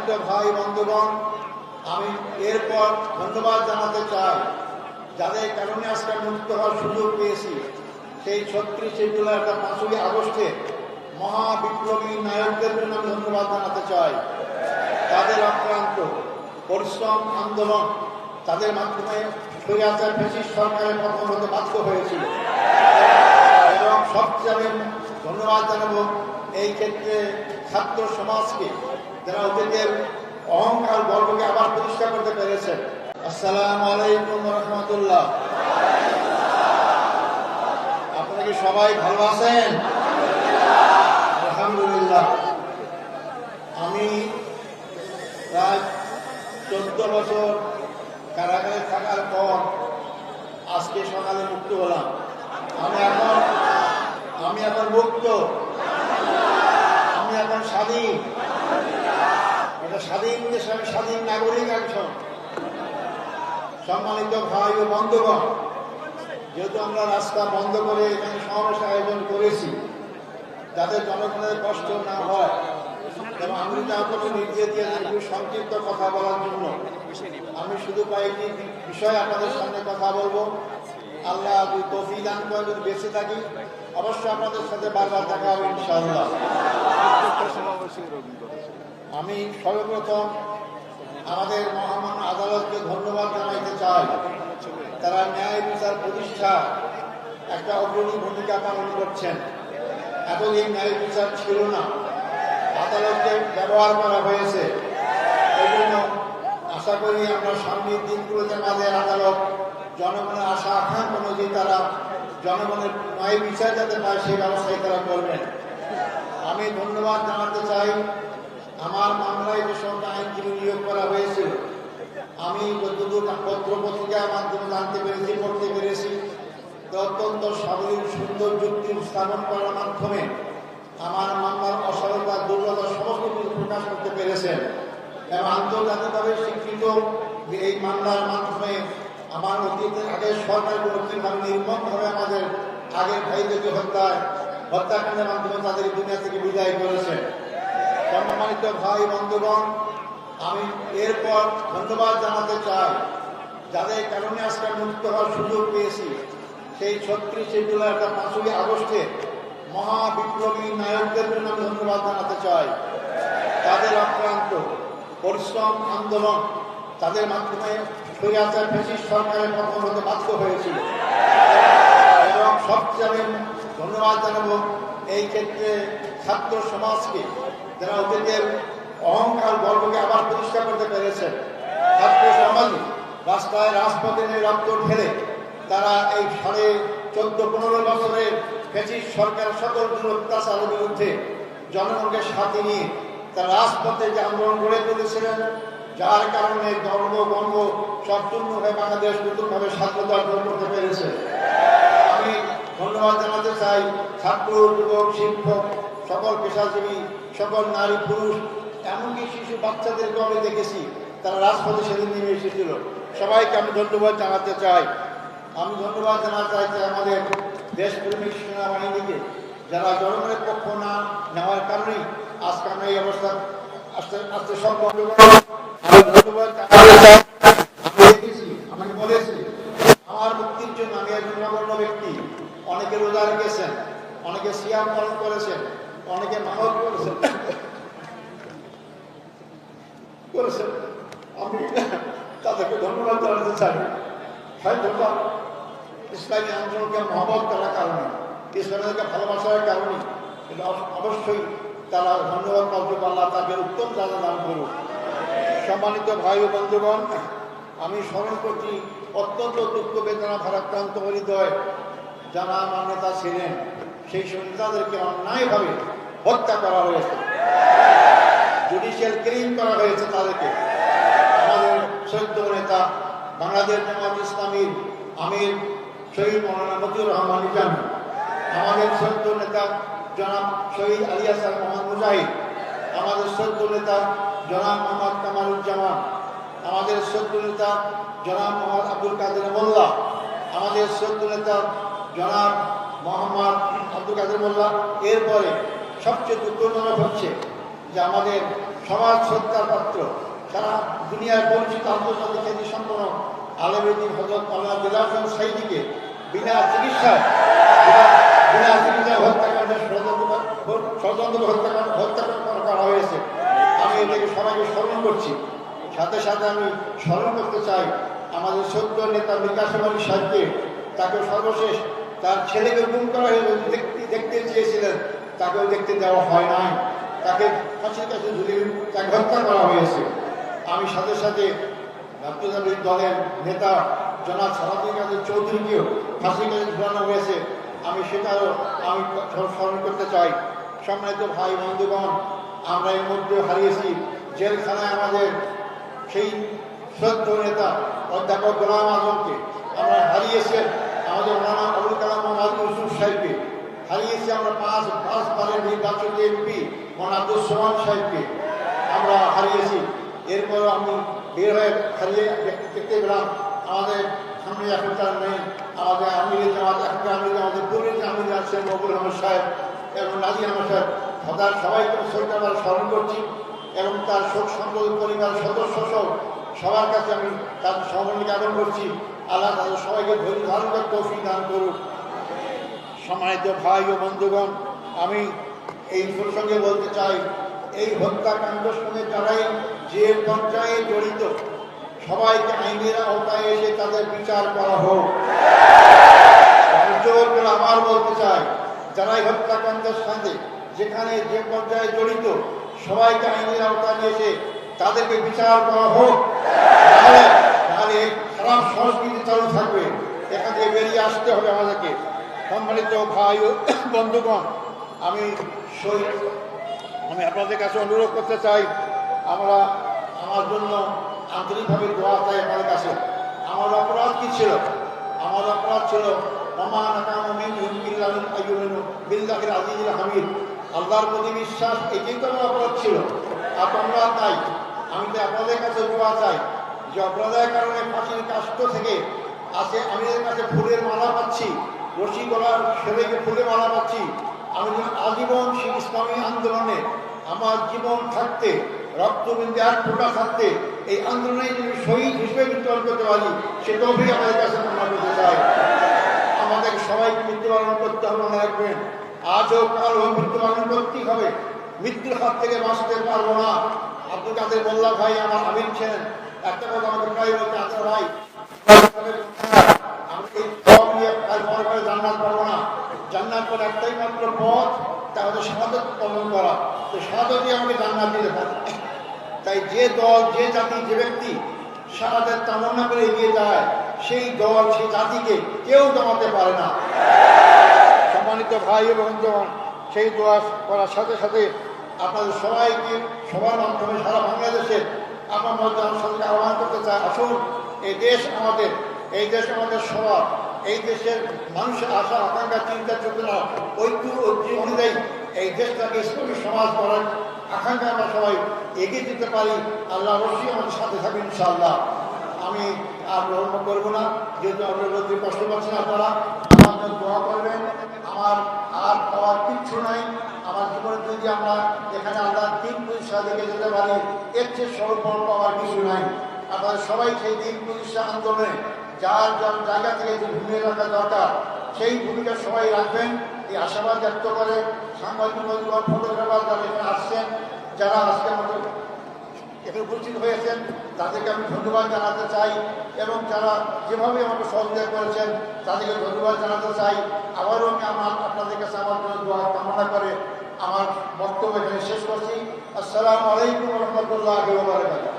সম্মানিত ভাই বন্ধুগণ, আমি এরপর ধন্যবাদ জানাতে চাই যাদের কারণে আজকে মুক্ত হওয়ার সুযোগ পেয়েছি। সেই 36শে জুলাই 5ই আগস্টে মহাবিপ্লবী নায়কদের জন্য আমি ধন্যবাদ জানাতে চাই। তাদের অক্লান্ত পরিশ্রম আন্দোলন, তাদের মাধ্যমে স্বৈরাচার ফ্যাসিস্ট সরকারের পতন হতে বাধ্য হয়েছিল। এবং সবচেয়ে আমি ধন্যবাদ জানাবো এই ক্ষেত্রে ছাত্র সমাজকে, যারা অতীতের অহংকার গর্বকে আবার প্রতিষ্ঠা করতে পেরেছেন। আসসালামু আলাইকুম রহমতুল্লাহ। আপনারা কি সবাই ভালো আছেন? আলহামদুলিল্লাহ। আমি প্রায় 14 বছর কারাগারে থাকার পর আজকে সকালে মুক্ত হলাম। আমি এখন মুক্ত, আমি এখন স্বাধীন। এটা স্বাধীন দেশ, আমি স্বাধীন নাগরিক একজন। সম্মানিত ভাই ও বন্ধুগণ, যেহেতু আমরা রাস্তা বন্ধ করে এখানে সমাবেশ আয়োজন করেছি, যাতে জনগণের কষ্ট না হয়, এবং আমি আপনাকে নির্দেশ দিয়েছি একটু সংক্ষিপ্ত কথা বলার জন্য। আমি শুধু কয়েকটি বিষয় আপনাদের সামনে কথা বলবো। আল্লাহ যদি তৌফিক দান করে, যদি বেঁচে থাকি, অবশ্যই আপনাদের সাথে বারবার দেখা হবে ইনশাআল্লাহ। আমি সর্বপ্রথম আমাদের মহামান্য আদালতকে ধন্যবাদ জানাইতে চাই। তারা ন্যায় বিচার প্রতিষ্ঠা একটা অগ্রণী ভূমিকা পালন করছেন। এতদিন ন্যায় বিচার ছিল না, আদালতকে ব্যবহার করা হয়েছে। এই জন্য আশা করি আমরা সামনের দিনগুলোতে আমাদের আদালত জনগণের আশা আকাঙ্ক্ষা অনুযায়ী তারা জনগণের ন্যায় বিচার যাতে পায় সেই ব্যবস্থাই তারা করবেন। আমি ধন্যবাদ জানাতে চাই আমার মামলায় যে সব আইনজীবী নিয়োগ করা হয়েছিল, আমি যতদূর পত্র পত্রিকার মাধ্যমে জানতে পেরেছি, পড়তে পেরেছি, অত্যন্ত সাবলীল সুন্দর যুক্তি স্থাপন করার মাধ্যমে আমার মামলার অসরলতা, দুর্বলতা সমস্ত কিছু প্রকাশ করতে পেরেছেন। এবং আন্তর্জাতিকভাবে স্বীকৃত এই মামলার মাধ্যমে আমার অতীতের আগের সরকারগুলো কীভাবে নির্মমভাবে আমাদের আগের ভাইদেরকে হত্যাকাণ্ডের মাধ্যমে তাদের দুনিয়া থেকে বিদায় করেছেন। সম্মানিত ভাই বন্ধুগণ, আমি এরপর ধন্যবাদ জানাতে চাই যাদের কারণে আজকে মুক্ত হওয়ার সুযোগ পেয়েছি। সেই 36শে জুলাই 5ই আগস্টে মহাবিপ্লবী নায়কদের জন্য আমি ধন্যবাদ জানাতে চাই। তাদের অক্লান্ত পরিশ্রম আন্দোলন, তাদের মাধ্যমে স্বৈরাচার ফ্যাসিস্ট সরকারের পতন হতে বাধ্য হয়েছিল। এবং সবচেয়ে আমি ধন্যবাদ জানাবো এই ক্ষেত্রে ছাত্র সমাজকে, যারা অতীতের অহংকার গর্বকে আবার প্রতিষ্ঠা করতে পেরেছেন। ছাত্র সমাজ রাস্তায় রাজপথে রক্ত ঢেলে তারা এই 14-15 বছরের ফ্যাসিস্ট সরকার সকল অত্যাচারের বিরুদ্ধে জনগণকে সাথে নিয়ে তারা রাজপথে যে আন্দোলন গড়ে তুলেছিলেন, যার কারণে ধর্ম বর্ণ সব শূন্য হয়ে বাংলাদেশ নতুনভাবে স্বাধীনতা অর্জন করতে পেরেছে। আমি ধন্যবাদ জানাতে চাই ছাত্র, যুবক, শিক্ষক, সকল পেশাজীবী, সকল নারী পুরুষ, এমনকি শিশু বাচ্চাদেরকে আমি দেখেছি তারা রাজপথে সেদিন নেমে এসেছিল। সবাইকে আমি ধন্যবাদ জানাতে চাই। আমি ধন্যবাদ জানাতে চাই আমাদের দেশপ্রেমিক সেনাবাহিনীকে, যারা জনগণের পক্ষ না নেওয়ার কারণেই আজকে আমরা এই অবস্থা আস্তে আস্তে সম্ভব। আমি ধন্যবাদ জানাতে চাই। আমি দেখেছি, আমাকে বলেছি আমার মুক্তির জন্য আমি একজন নগণ্য ব্যক্তি। অনেকে রোজা রেখেছেন, অনেকে সিয়াম পালন করেছেন, অনেকে মানত করেছেন। আমি তাদেরকে ধন্যবাদ জানাতে চাই। হয়তো ইসলামী আন্দোলনকে মহব্বত করার কারণে, ইসলামীকে ভালোবাসার কারণে, কিন্তু অবশ্যই তারা ধন্যবাদ পাবে। আল্লাহ তাদের উত্তম জানা দান করুক। সম্মানিত ভাই ও বন্ধুগণ, আমি স্মরণ করছি অত্যন্ত দুঃখ বেদনা ভারাক্রান্ত হৃদয় যারা আমার নেতা ছিলেন, সেই সব নেতাদেরকে অন্যায়ভাবে হত্যা করা হয়েছে, জুডিশিয়াল কিলিং করা হয়েছে তাদেরকে। আমাদের সদ্য নেতা বাংলাদেশ জামাত ইসলামীর আমির শহীদ মৌলানা মতিউর রহমান নিজামী, আমাদের সদ্য নেতা জনাব শহীদ আলী হাসান মোহাম্মদ মুজাহিদ, আমাদের সদ্য নেতা জনাব মোহাম্মদ কামারুজ্জামান, আমাদের সদ্য নেতা জনাব মোহাম্মদ আব্দুল কাদের মোল্লা, আমাদের সদ্য নেতা জনাব মোহাম্মদ আব্দুল কাদের মোল্লা। এরপরে সবচেয়ে দুঃখজনক হচ্ছে যে আমাদের সমাজ শ্রদ্ধার পাত্র, সারা দুনিয়ার পরিচিত আন্তর্জাতিক খ্যাতি সম্পন্ন আলেমেদিন হযরত মাওলানা দিলওয়ার হোসেন সাঈদীকে বিনা চিকিৎসায় হত্যাকাণ্ডের ষড়যন্ত্র হত্যা করা হয়েছে। আমি এটাকে সবাইকে স্মরণ করছি। সাথে সাথে আমি স্মরণ করতে চাই আমাদের সদ্য নেতা মীর কাসেম আলী সাহেবকে। তাকে সর্বশেষ তার ছেলেকে গুম করা হয়েছে, দেখতে চেয়েছিলেন, তাকেও দেখতে দেওয়া হয় নাই, তাকে ফাঁসির কাছে ঝুলিয়ে তাকে হত্যা করা হয়েছে। আমি সাথে সাথে রাষ্ট্রীয় দলের নেতা জনাব সালাউদ্দিন কাদের চৌধুরীকেও ফাঁসির কাছে ঝুলানো হয়েছে, আমি সেটাও আমি স্মরণ করতে চাই। সম্মানিত ভাই বন্ধুগণ, আমরা এর মধ্যে হারিয়েছি জেলখানায় আমাদের সেই শ্রদ্ধেয় নেতা অধ্যাপক গোলাম আজমকে, আমরা হারিয়েছি আমাদের মৌলানা আবুল কালাম মোহাম্মদ ইউসুফ সাহেবকে, হারিয়েছি আমরা পাঁচবারের নির্বাচিত এমপি মৌলানা আব্দুল সোমান সাহেবকে আমরা হারিয়েছি। এরপর আমি বের হয়ে হারিয়ে দেখতে পেলাম আমাদের সামনে এখন তার নেই, আমাদের আমির জামাত এখনকার আমির আমাদের পূর্বের যে আমির আছেন মকবুল আহমদ সাহেব এবং নাজির আহমদ সাহেব, তার সবাইকে শ্রদ্ধাবার স্মরণ করছি এবং তার শোক সম্পদ পরিবার সদস্য সহ সবার কাছে আমি তার সহমর্মিতা জ্ঞাপন করছি। আল্লাহ তাদের সবাইকে ধৈর্য ধারণ করে তৌফিক দান করুক। সম্মানিত ভাই ও বন্ধুগণ, আমি এই প্রসঙ্গে বলতে চাই, এই হত্যাকাণ্ডের সঙ্গে যারাই যে পর্যায়ে জড়িত সবাইকে আইনের আওতায় এসে তাদের বিচার করা হোক। আমার বলতে চাই, যারাই হত্যাকাণ্ডের সাথে যেখানে যে পর্যায়ে জড়িত সবাইকে আইনের আওতায় এসে তাদেরকে বিচার করা হোক, নাহলে খারাপ সংস্কৃতি চালু থাকবে, এখান থেকে বেরিয়ে আসতে হবে আমাদেরকে। সম্মানিত ভাই ও বন্ধুগণ, আমি আপনাদের কাছে অনুরোধ করতে চাই, আমার জন্য আন্তরিকভাবে দোয়া চাই আপনাদের কাছে। আমার অপরাধ কি ছিল? আমার অপরাধ ছিল আল্লাহর প্রতি বিশ্বাস, এটাই তো আমার অপরাধ ছিল। অপরাধ নাই। আমি তো আপনাদের কাছে দোয়া চাই যে অপরাধের কারণে ফাঁসির কাষ্ট থেকে আছে, আমি এদের কাছে ফুলের মালা পাচ্ছি, রশি গলার ছেলেকে ফুলের মালা পাচ্ছি। আমি যেন আজীবন সেই ইসলামী আন্দোলনে আমার জীবন থাকতে, রক্তবিন্দু এক ফোঁটা থাকতে এই আন্দোলনে যদি শহীদ হিসেবে মৃত্যুবরণ করতে পারি, সেটাও আমাদের কাছে মনে করতে চাই। আমাদের সবাইকে মৃত্যুবরণ করতে হবে, মনে রাখবেন। আজ হোক কাল হোক মৃত্যুবরণ করতেই হবে। মৃত্যুর হাত থেকে বাঁচতে পারবো না। আব্দুল কাদের মোল্লা ভাই আমার আমির ছিলেন, একটা কথা আমাকে প্রায় বলতে, আচ্ছা ভাই আমি এই সব নিয়ে কাল পরে জান্নাত পারবো না। জান্নাত পরে একটাই মাত্র পথ, তা হচ্ছে শাহাদাত পালন করা। তো শাহাদাতই আমাকে জান্নাত দিতে পারে। তাই যে দল, যে জাতি, যে ব্যক্তি শাহাদাত কামনা করে এগিয়ে যায়, সেই দল, সেই জাতিকে কেউ দমাতে পারে না। সম্মানিত ভাই এবং বন্ধুগণ, সেই দোয়া করার সাথে সাথে আপনাদের সবাইকে সবার মাধ্যমে সারা বাংলাদেশে আমার মধ্যে সাথে আহ্বান করতে চাই, আসুন এই দেশ আমাদের, এই দেশ আমাদের সবার, এই দেশের মানুষের আশা আকাঙ্ক্ষা চিন্তা চেতনা ঐক্য অনুযায়ী এই দেশটাকে ইসলামী সমাজ করার আকাঙ্ক্ষা আমরা সবাই এগিয়ে দিতে পারি। আল্লাহ অবশ্যই আমাদের সাথে থাকবেন ইনশাআল্লাহ। আমি আর গ্রহণ করবো না, যেহেতু আপনার রোদ্রে কষ্ট পাচ্ছেন, আপনারা আমার জন্য দোয়া করবেন। আমার আর পাওয়ার কিচ্ছু নাই। আমার জীবনে যদি আমরা এখানে আল্লাহ দিন প্রতিষ্ঠা দেখে যেতে পারি, এর চেয়ে সর্ব পাওয়ার কিছু নাই। আপনাদের সবাই সেই দিন প্রতিষ্ঠা আন্দোলনে যার যার জায়গা থেকে যে ভূমিকা রাখা দরকার, সেই ভূমিকা সবাই রাখবেন, এই আশাবাদ ব্যক্ত করে সাংবাদিক বন্ধুগণ, ফটোগ্রাফার যারা এখানে আসছেন, যারা আজকের মতো এখানে উপস্থিত হয়েছেন, তাদেরকে আমি ধন্যবাদ জানাতে চাই এবং যারা যেভাবে আমাকে সহযোগিতা করেছেন তাদেরকে ধন্যবাদ জানাতে চাই। আবারও আমি আপনাদের কাছে আমার জন্য দোয়া কামনা করে আমার বক্তব্য এখানে শেষ করছি। আসসালামু আলাইকুম ওয়া রাহমাতুল্লাহি ওয়া বারাকাতুহু।